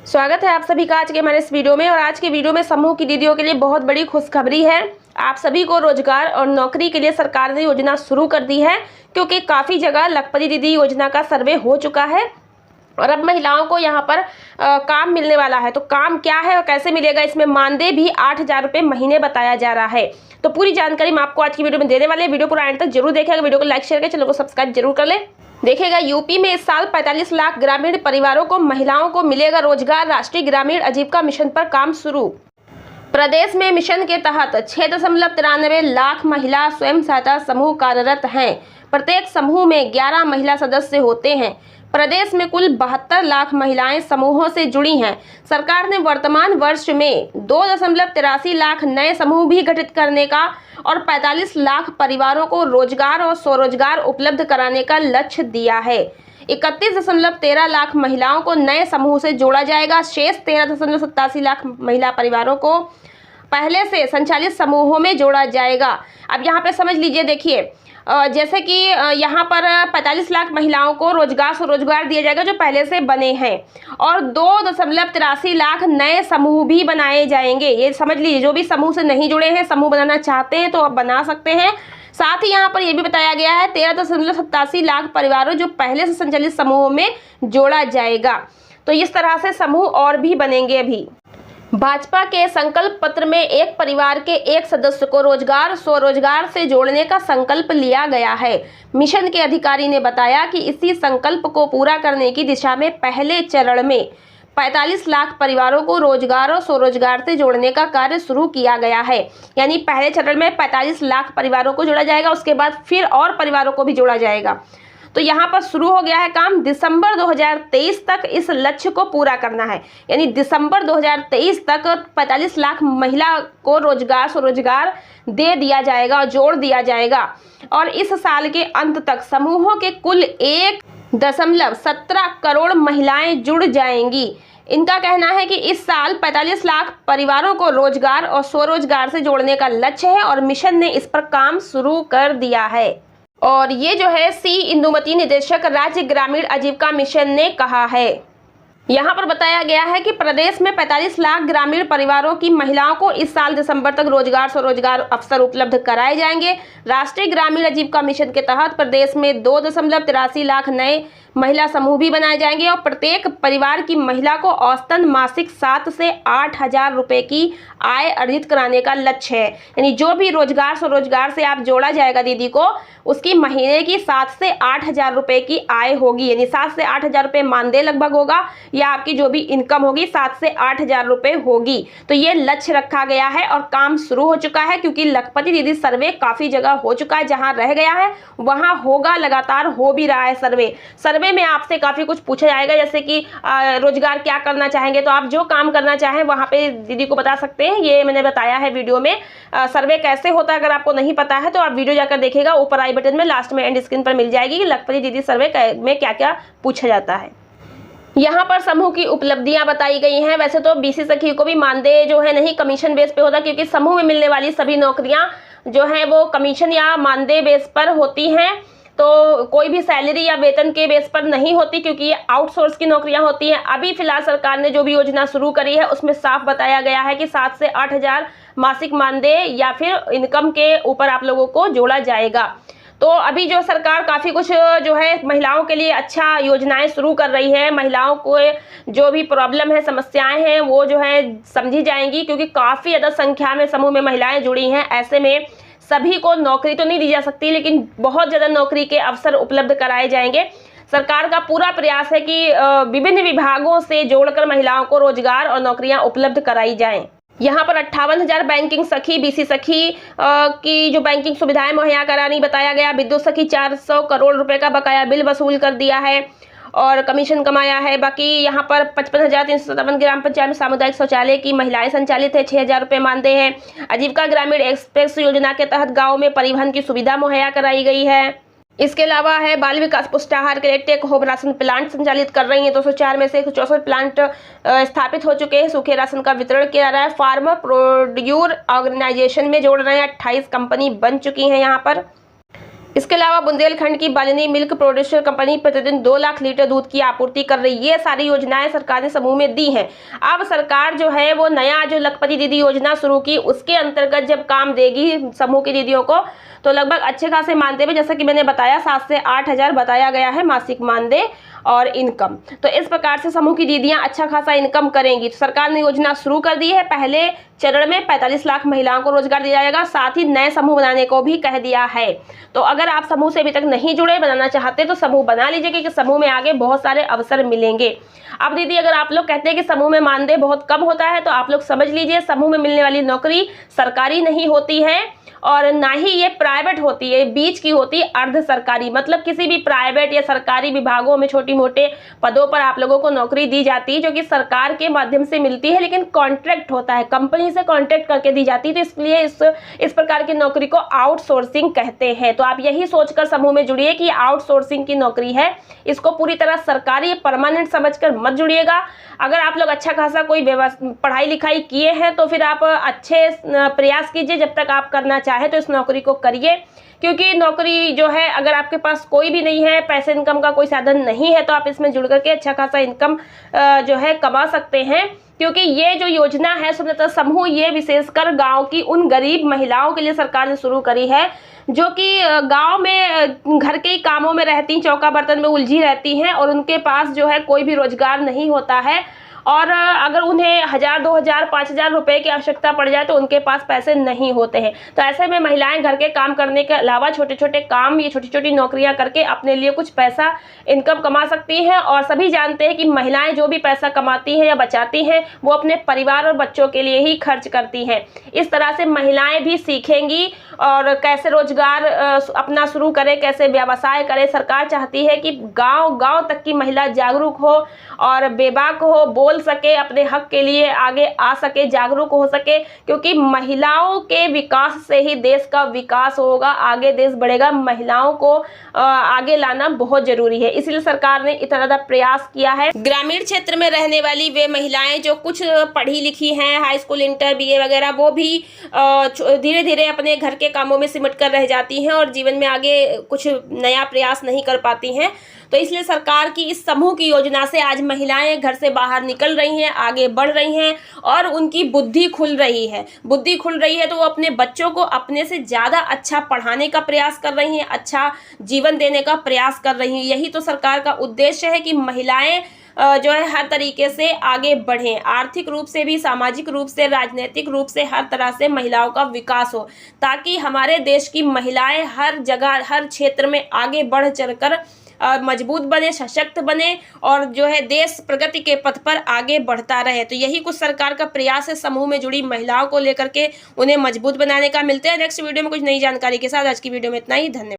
स्वागत है आप सभी का आज के हमारे इस वीडियो में। और आज के वीडियो में समूह की दीदियों के लिए बहुत बड़ी खुशखबरी है। आप सभी को रोजगार और नौकरी के लिए सरकार ने योजना शुरू कर दी है, क्योंकि काफ़ी जगह लखपति दीदी योजना का सर्वे हो चुका है और अब महिलाओं को यहाँ पर काम मिलने वाला है। तो काम क्या है और कैसे मिलेगा, इसमें मानदेय भी 8,000 रुपये महीने बताया जा रहा है। तो पूरी जानकारी मैं आपको आज की वीडियो में देने वाले। वीडियो पूरा एंड तक जरूर देखेगा, वीडियो को लाइक शेयर करें, चैनल को सब्सक्राइब जरूर कर ले। देखिएगा, यूपी में इस साल 45 लाख ग्रामीण परिवारों को महिलाओं को मिलेगा रोजगार। राष्ट्रीय ग्रामीण आजीविका मिशन पर काम शुरू। प्रदेश में मिशन के तहत 6.93 लाख महिला स्वयं सहायता समूह कार्यरत हैं। प्रत्येक समूह में 11 महिला सदस्य होते हैं। प्रदेश में कुल 72 लाख महिलाएं समूहों से जुड़ी हैं। सरकार ने वर्तमान वर्ष में 2.83 लाख नए समूह भी गठित करने का और 45 लाख परिवारों को रोजगार और स्वरोजगार उपलब्ध कराने का लक्ष्य दिया है। 31.13 लाख महिलाओं को नए समूह से जोड़ा जाएगा। शेष 13.87 लाख महिला परिवारों को पहले से संचालित समूहों में जोड़ा जाएगा। अब यहाँ पे समझ लीजिए, देखिए जैसे कि यहाँ पर 45 लाख महिलाओं को स्वरोजगार दिया जाएगा जो पहले से बने हैं, और 2.83 लाख नए समूह भी बनाए जाएंगे। ये समझ लीजिए, जो भी समूह से नहीं जुड़े हैं, समूह बनाना चाहते हैं तो आप बना सकते हैं। साथ ही यहाँ पर यह भी बताया गया है 13.87 लाख परिवारों जो पहले से संचालित समूहों में जोड़ा जाएगा। तो इस तरह से समूह और भी बनेंगे। अभी भाजपा के संकल्प पत्र में एक परिवार के एक सदस्य को रोजगार स्वरोजगार से जोड़ने का संकल्प लिया गया है। मिशन के अधिकारी ने बताया कि इसी संकल्प को पूरा करने की दिशा में पहले चरण में 45 लाख परिवारों को रोजगार और स्वरोजगार से जोड़ने का कार्य शुरू किया गया है। यानी पहले चरण में 45 लाख परिवारों को जोड़ा जाएगा, उसके बाद फिर और परिवारों को भी जोड़ा जाएगा। तो यहाँ पर शुरू हो गया है काम। दिसंबर 2023 तक इस लक्ष्य को पूरा करना है। यानी दिसंबर 2023 तक 45 लाख महिला को स्वरोजगार दे दिया जाएगा और जोड़ दिया जाएगा। और इस साल के अंत तक समूहों के कुल 1.17 करोड़ महिलाएं जुड़ जाएंगी। इनका कहना है कि इस साल 45 लाख परिवारों को रोजगार और स्वरोजगार से जोड़ने का लक्ष्य है और मिशन ने इस पर काम शुरू कर दिया है। और ये जो है सी इंदुमती, निदेशक राज्य ग्रामीण आजीविका मिशन ने कहा है। यहाँ पर बताया गया है कि प्रदेश में 45 लाख ग्रामीण परिवारों की महिलाओं को इस साल दिसंबर तक रोजगार स्वरोजगार अवसर उपलब्ध कराए जाएंगे। राष्ट्रीय ग्रामीण आजीविका मिशन के तहत प्रदेश में 2.83 लाख नए महिला समूह भी बनाए जाएंगे और प्रत्येक परिवार की महिला को औसतन मासिक 7 से 8,000 रुपए की आय अर्जित कराने का लक्ष्य है। यानी जो भी रोजगार स्वरोजगार से आप जोड़ा जाएगा दीदी को, उसकी महीने की 7 से 8,000 रुपए की आय होगी। यानी 7 से 8,000 रुपए मानदेय लगभग होगा, या आपकी जो भी इनकम होगी 7 से 8,000 रुपए होगी। तो ये लक्ष्य रखा गया है और काम शुरू हो चुका है, क्योंकि लखपति दीदी सर्वे काफी जगह हो चुका है। जहां रह गया है वहां होगा, लगातार हो भी रहा है सर्वे में आपसे काफी कुछ पूछा जाएगा, जैसे कि रोजगार क्या करना चाहेंगे, तो आप जो काम करना चाहें वहां पे दीदी को बता सकते हैं। ये मैंने बताया है वीडियो में। सर्वे कैसे होता है अगर आपको नहीं पता है तो आप वीडियो जाकर देखिएगा, ऊपर आई बटन में लास्ट में एंड स्क्रीन पर मिल जाएगी कि लखपति दीदी सर्वे में क्या क्या पूछा जाता है। यहाँ पर समूह की उपलब्धियां बताई गई हैं। वैसे तो बीसी सखी को भी मानदेय जो है नहीं कमीशन बेस पे होता, क्योंकि समूह में मिलने वाली सभी नौकरियां जो हैं वो कमीशन या मानदेय बेस पर होती हैं। तो कोई भी सैलरी या वेतन के बेस पर नहीं होती, क्योंकि ये आउटसोर्स की नौकरियां होती हैं। अभी फिलहाल सरकार ने जो भी योजना शुरू करी है उसमें साफ बताया गया है कि 7 से 8,000 मासिक मानदेय या फिर इनकम के ऊपर आप लोगों को जोड़ा जाएगा। तो अभी जो सरकार काफ़ी कुछ जो है महिलाओं के लिए अच्छा योजनाएं शुरू कर रही है। महिलाओं को जो भी प्रॉब्लम है, समस्याएं हैं, वो जो है समझी जाएंगी, क्योंकि काफ़ी ज़्यादा संख्या में समूह में महिलाएं जुड़ी हैं। ऐसे में सभी को नौकरी तो नहीं दी जा सकती, लेकिन बहुत ज़्यादा नौकरी के अवसर उपलब्ध कराए जाएंगे। सरकार का पूरा प्रयास है कि विभिन्न विभागों से जोड़कर महिलाओं को रोजगार और नौकरियां उपलब्ध कराई जाएं। यहाँ पर 58,000 बैंकिंग सखी, बीसी सखी की जो बैंकिंग सुविधाएं मुहैया करानी बताया गया। विद्युत सखी 400 करोड़ रुपए का बकाया बिल वसूल कर दिया है और कमीशन कमाया है। बाकी यहाँ पर 55,357 ग्राम पंचायत में सामुदायिक शौचालय की महिलाएं संचालित है। 6,000 रुपये मानदेय हैं। आजीविका ग्रामीण एक्सप्रेस योजना के तहत गाँव में परिवहन की सुविधा मुहैया कराई गई है। इसके अलावा है बाल विकास पुष्टाहार के लिए टेक होम राशन प्लांट संचालित कर रही हैं। 204 में से 164 प्लांट स्थापित हो चुके हैं। सूखे राशन का वितरण किया जा रहा है। फार्मर प्रोड्यूसर ऑर्गेनाइजेशन में जोड़ रहे हैं। 28 कंपनी बन चुकी हैं यहाँ पर। इसके अलावा बुंदेलखंड की बालिनी मिल्क प्रोड्यूसर कंपनी प्रतिदिन 2 लाख लीटर दूध की आपूर्ति कर रही है। ये सारी योजनाएं सरकार ने समूह में दी हैं। अब सरकार जो है वो नया जो लखपति दीदी योजना शुरू की, उसके अंतर्गत जब काम देगी समूह की दीदियों को, तो लगभग अच्छे खासे मानदेय में, जैसा कि मैंने बताया 7 से 8 हज़ार बताया गया है मासिक मानदेय और इनकम। तो इस प्रकार से समूह की दीदियां अच्छा खासा इनकम करेंगी। तो सरकार ने योजना शुरू कर दी है। पहले चरण में 45 लाख महिलाओं को रोजगार दिया जाएगा, साथ ही नए समूह बनाने को भी कह दिया है। तो अगर आप समूह से अभी तक नहीं जुड़े, बनाना चाहते तो समूह बना लीजिए, क्योंकि समूह में आगे बहुत सारे अवसर मिलेंगे। अब दीदी अगर आप लोग कहते हैं कि समूह में मानदेय बहुत कम होता है, तो आप लोग समझ लीजिए समूह में मिलने वाली नौकरी सरकारी नहीं होती है और ना ही ये प्राइवेट होती है, बीच की होती है अर्ध सरकारी। मतलब किसी भी प्राइवेट या सरकारी विभागों में छोटी मोटे पदों पर आप लोगों को नौकरी दी जाती है, जो कि सरकार के माध्यम से मिलती है, लेकिन कॉन्ट्रैक्ट होता है, कंपनी से कॉन्ट्रैक्ट करके दी जाती है। तो इसलिए इस प्रकार की नौकरी को आउटसोर्सिंग कहते हैं। तो आप यही सोचकर समूह में जुड़िए कि आउटसोर्सिंग की नौकरी है, इसको पूरी तरह सरकारी परमानेंट समझकर मत जुड़िएगा। अगर आप लोग अच्छा खासा कोई पढ़ाई लिखाई किए हैं तो फिर आप अच्छे प्रयास कीजिए, जब तक आप करना चाहे तो इस नौकरी को करिए। क्योंकि नौकरी जो है, अगर आपके पास कोई भी नहीं है, पैसे इनकम का कोई साधन नहीं है, तो आप इसमें जुड़ करके अच्छा खासा इनकम जो है कमा सकते हैं। क्योंकि ये जो योजना है सुब्रता समूह, ये विशेषकर गांव की उन गरीब महिलाओं के लिए सरकार ने शुरू करी है, जो कि गांव में घर के कामों में रहती, चौका बर्तन में उलझी रहती हैं और उनके पास जो है कोई भी रोजगार नहीं होता है। और अगर उन्हें 1000, 2000, 5000 रुपए की आवश्यकता पड़ जाए तो उनके पास पैसे नहीं होते हैं। तो ऐसे में महिलाएं घर के काम करने के अलावा छोटे छोटे काम, ये छोटी छोटी नौकरियां करके अपने लिए कुछ पैसा इनकम कमा सकती हैं। और सभी जानते हैं कि महिलाएं जो भी पैसा कमाती हैं या बचाती हैं, वो अपने परिवार और बच्चों के लिए ही खर्च करती हैं। इस तरह से महिलाएं भी सीखेंगी और कैसे रोजगार अपना शुरू करें, कैसे व्यवसाय करें। सरकार चाहती है कि गांव गांव तक की महिला जागरूक हो और बेबाक हो, बोल सके, अपने हक के लिए आगे आ सके, जागरूक हो सके। क्योंकि महिलाओं के विकास से ही देश का विकास होगा, आगे देश बढ़ेगा। महिलाओं को आगे लाना बहुत जरूरी है, इसलिए सरकार ने इतना ज़्यादा प्रयास किया है। ग्रामीण क्षेत्र में रहने वाली वे महिलाएं जो कुछ पढ़ी लिखी हैं, हाई स्कूल, इंटर, बीए वगैरह, वो भी धीरे धीरे अपने घर के कामों में सिमट कर रह जाती हैं और जीवन में आगे कुछ नया प्रयास नहीं कर पाती हैं। तो इसलिए सरकार की इस समूह की योजना से आज महिलाएं घर से बाहर निकल रही हैं, आगे बढ़ रही हैं और उनकी बुद्धि खुल रही है। बुद्धि खुल रही है तो वो अपने बच्चों को अपने से ज़्यादा अच्छा पढ़ाने का प्रयास कर रही हैं, अच्छा जीवन देने का प्रयास कर रही हैं। यही तो सरकार का उद्देश्य है कि महिलाएं जो है हर तरीके से आगे बढ़ें, आर्थिक रूप से भी, सामाजिक रूप से, राजनीतिक रूप से, हर तरह से महिलाओं का विकास हो, ताकि हमारे देश की महिलाएं हर जगह, हर क्षेत्र में आगे बढ़ चढ़कर मजबूत बने, सशक्त बने और जो है देश प्रगति के पथ पर आगे बढ़ता रहे। तो यही कुछ सरकार का प्रयास है समूह में जुड़ी महिलाओं को लेकर के उन्हें मजबूत बनाने का। मिलते हैं नेक्स्ट वीडियो में कुछ नई जानकारी के साथ। आज की वीडियो में इतना ही, धन्यवाद।